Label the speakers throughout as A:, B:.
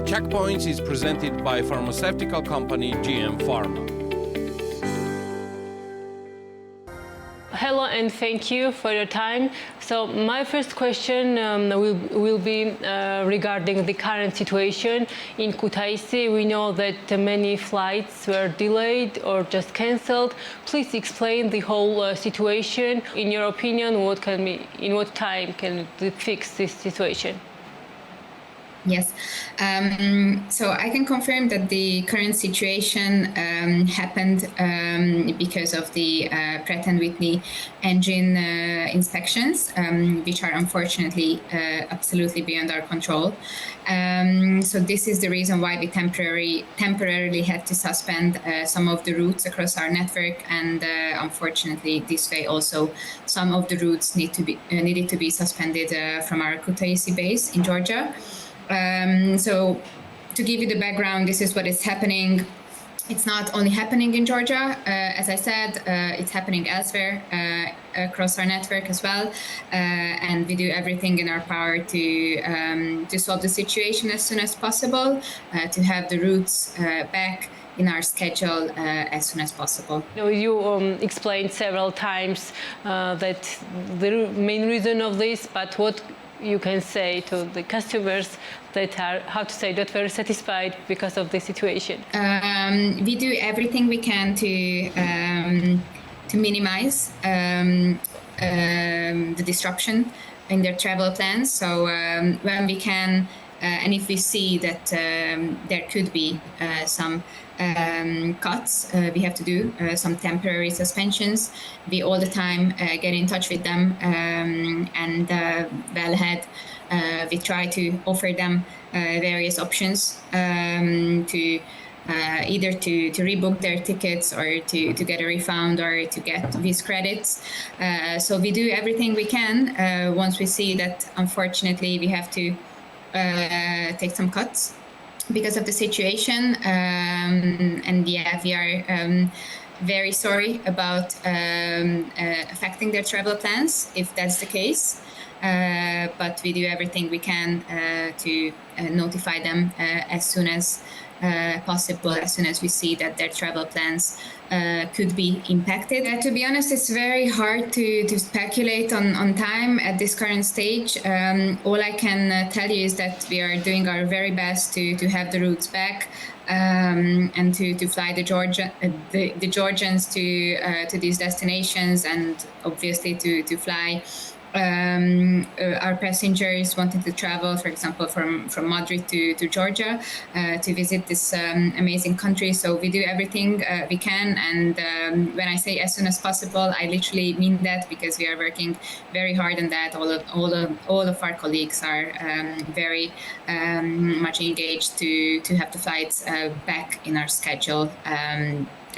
A: Checkpoints is presented by pharmaceutical company GM Pharma.
B: Hello and thank you for your time. So my first question will be regarding the current situation in Kutaisi. We know that many flights were delayed or just cancelled. Please explain the whole situation. In your opinion, in what time can we fix this situation?
C: Yes, so I can confirm that the current situation happened because of the Pratt & Whitney engine inspections, which are unfortunately absolutely beyond our control. So this is the reason why we temporarily had to suspend some of the routes across our network, and unfortunately this way also some of the routes needed to be suspended from our Kutaisi base in Georgia. So to give you the background, this is what is happening. It's not only happening in Georgia, as I said, it's happening elsewhere across our network as well. And we do everything in our power to solve the situation as soon as possible, to have the routes back in our schedule as soon as possible.
B: You explained several times that the main reason of this, but what you can say to the customers that are, not very satisfied because of the situation?
C: We do everything we can to minimize the disruption in their travel plans. So when we can, and if we see that there could be some cuts, we have to do some temporary suspensions. We all the time get in touch with them, and well ahead we try to offer them various options to either to rebook their tickets or to get a refund or to get Wizz credits. So we do everything we can once we see that unfortunately we have to take some cuts because of the situation, and yeah, we are very sorry about affecting their travel plans if that's the case, but we do everything we can to notify them as soon as possible, as soon as we see that their travel plans could be impacted. To be honest, it's very hard to speculate on time at this current stage. All I can tell you is that we are doing our very best to have the routes back, and to fly the Georgians to these destinations, and obviously to fly our passengers wanting to travel, for example, from Madrid to Georgia to visit this amazing country. So we do everything we can, and when I say as soon as possible, I literally mean that, because we are working very hard on that. All of our colleagues are very much engaged to have the flights back in our schedule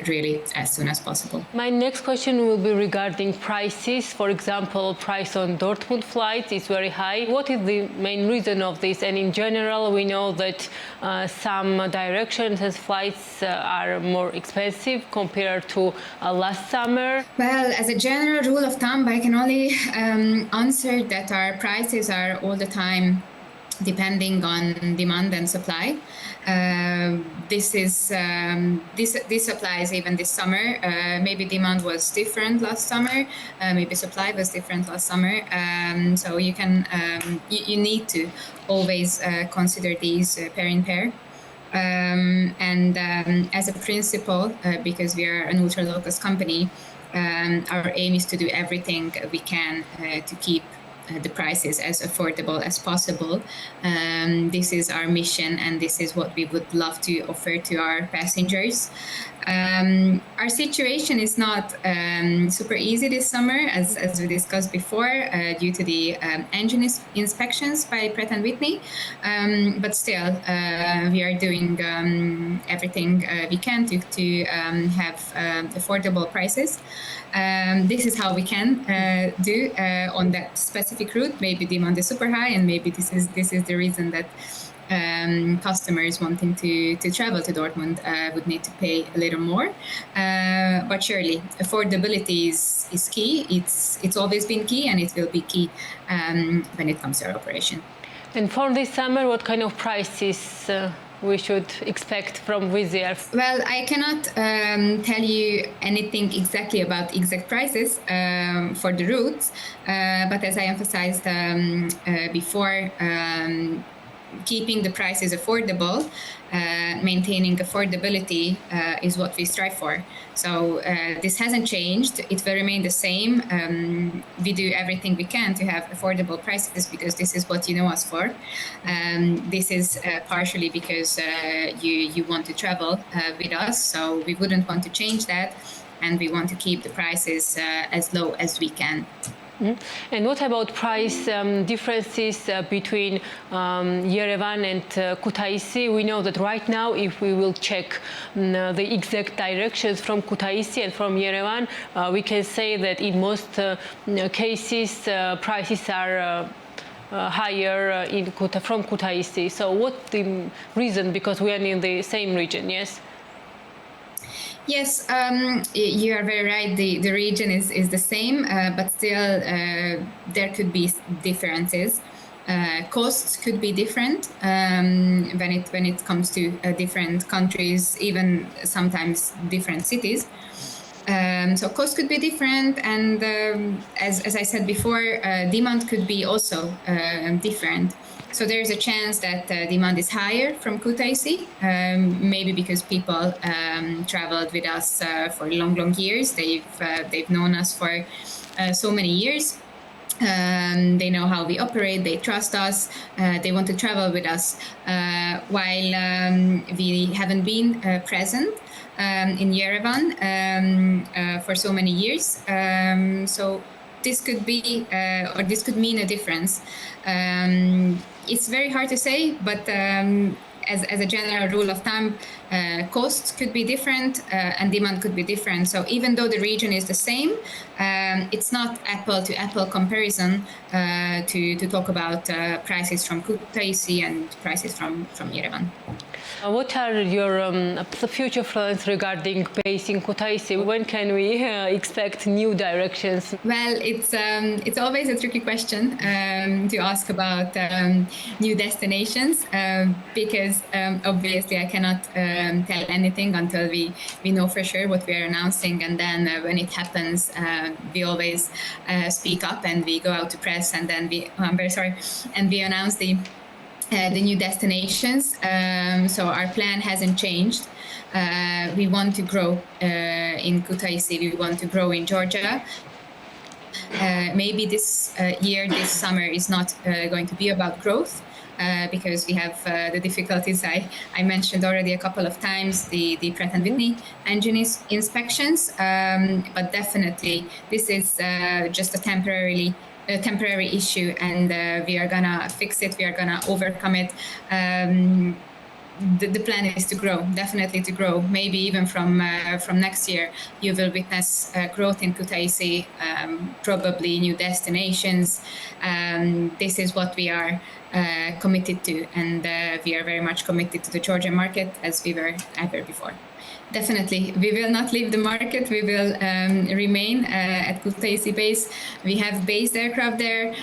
C: really as soon as possible.
B: My next question will be regarding prices. For example, price on Dortmund flights is very high. What is the main reason of this? And in general, we know that some directions and flights are more expensive compared to last summer.
C: Well, as a general rule of thumb, I can only answer that our prices are all the time depending on demand and supply. This applies even this summer. Maybe demand was different last summer. Maybe supply was different last summer. So you can you need to always consider these pair in pair. And as a principle, because we are an ultra low cost company, our aim is to do everything we can to keep the prices as affordable as possible. This is our mission, and this is what we would love to offer to our passengers. Our situation is not super easy this summer, as we discussed before, due to the engine inspections by Pratt & Whitney. But still, we are doing everything we can to have affordable prices. This is how we can do on that specific route. Maybe demand is super high, and maybe this is the reason that customers wanting to travel to Dortmund would need to pay a little more. But surely, affordability is key. It's always been key, and it will be key when it comes to our operation.
B: And for this summer, what kind of prices we should expect from Wizz Air?
C: Well, I cannot tell you anything exactly about exact prices for the routes, but as I emphasized before, keeping the prices affordable, maintaining affordability is what we strive for. So this hasn't changed. It will remain the same. We do everything we can to have affordable prices because this is what you know us for. This is partially because you want to travel with us, so we wouldn't want to change that, and we want to keep the prices as low as we can.
B: And what about price differences between Yerevan and Kutaisi? We know that right now, if we will check the exact directions from Kutaisi and from Yerevan, we can say that in most cases prices are higher from Kutaisi. So what the reason? Because we are in the same region, yes?
C: Yes, you are very right. The region is the same, but still there could be differences. Costs could be different when it comes to different countries, even sometimes different cities. So cost could be different, and as I said before, demand could be also different. So there's a chance that demand is higher from Kutaisi, maybe because people traveled with us for long years. They've known us for so many years. They know how we operate, they trust us, they want to travel with us, while we haven't been present in Yerevan for so many years. So this could be, or this could mean a difference. It's very hard to say, but as a general rule of thumb, costs could be different and demand could be different. So even though the region is the same, it's not apple-to-apple comparison to talk about prices from Kutaisi and prices from Yerevan.
B: What are your future plans regarding base in Kutaisi? When can we expect new directions?
C: Well, it's always a tricky question to ask about new destinations because obviously I cannot tell anything until we know for sure what we are announcing, and then when it happens, we always speak up and we go out to press, and then and we announce the new destinations. So our plan hasn't changed. We want to grow in Kutaisi. We want to grow in Georgia. Maybe this summer is not going to be about growth because we have the difficulties I mentioned already a couple of times, the Pratt & Whitney engine inspections. But definitely this is just a temporary issue, and we are gonna fix it. We are gonna overcome it. The plan is to grow, definitely to grow. Maybe even from next year, you will witness growth in Kutaisi, probably new destinations. This is what we are committed to, and we are very much committed to the Georgian market as we were ever before. Definitely, we will not leave the market. We will remain at Kutaisi base. We have base aircraft there.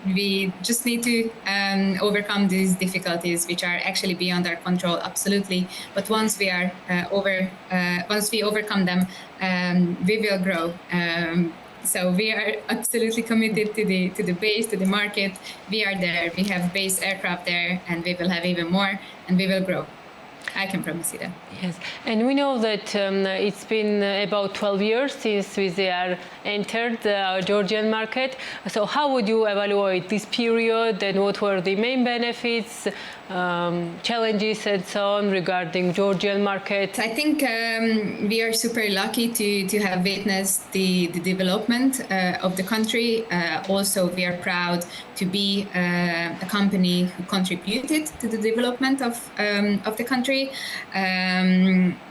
C: We just need to overcome these difficulties, which are actually beyond our control, absolutely. But once we are once we overcome them, we will grow. So we are absolutely committed to the base, to the market. We are there. We have base aircraft there, and we will have even more, and we will grow. I can promise you that.
B: Yes, and we know that it's been about 12 years since Wizz Air entered our Georgian market. So how would you evaluate this period, and what were the main benefits, challenges and so on regarding Georgian market?
C: I think we are super lucky to have witnessed the development of the country. Also, we are proud to be a company who contributed to the development of the country.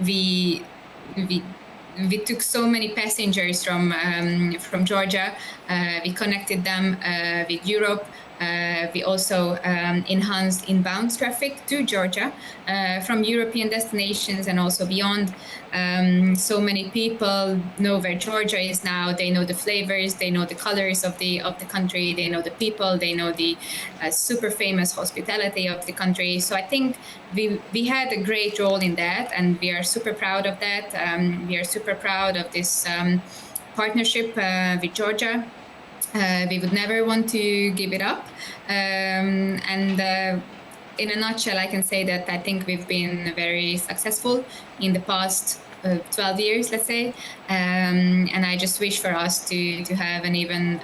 C: We took so many passengers from Georgia. We connected them with Europe. We also enhanced inbound traffic to Georgia from European destinations and also beyond. So many people know where Georgia is now. They know the flavors, they know the colors of the country, they know the people, they know the super famous hospitality of the country. So I think we had a great role in that, and we are super proud of that. We are super proud of this partnership with Georgia. We would never want to give it up. In a nutshell, I can say that I think we've been very successful in the past 12 years, let's say. And I just wish for us to have an even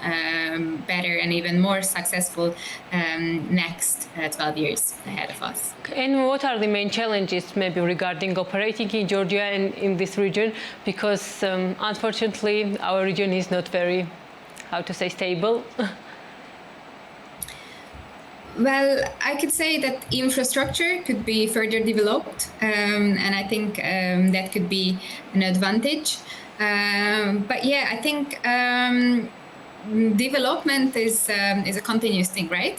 C: better and even more successful next 12 years ahead of us.
B: And what are the main challenges maybe regarding operating in Georgia and in this region? Because unfortunately, our region is not very, how to say, stable.
C: Well, I could say that infrastructure could be further developed, and I think that could be an advantage. But yeah, I think development is a continuous thing, right?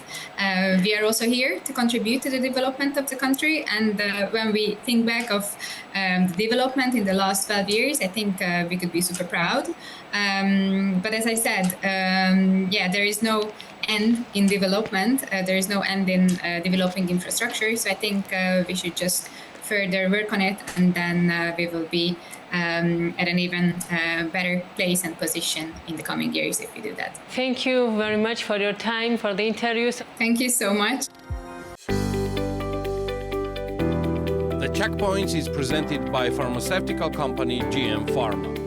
C: We are also here to contribute to the development of the country, and when we think back of the development in the last 12 years, I think we could be super proud. But as I said, yeah, there is no end in development. There is no end in developing infrastructure. So I think we should just further work on it, and then we will be at an even better place and position in the coming years if we do that.
B: Thank you very much for your time, for the interviews.
C: Thank you so much.
A: The Checkpoints is presented by pharmaceutical company GM Pharma.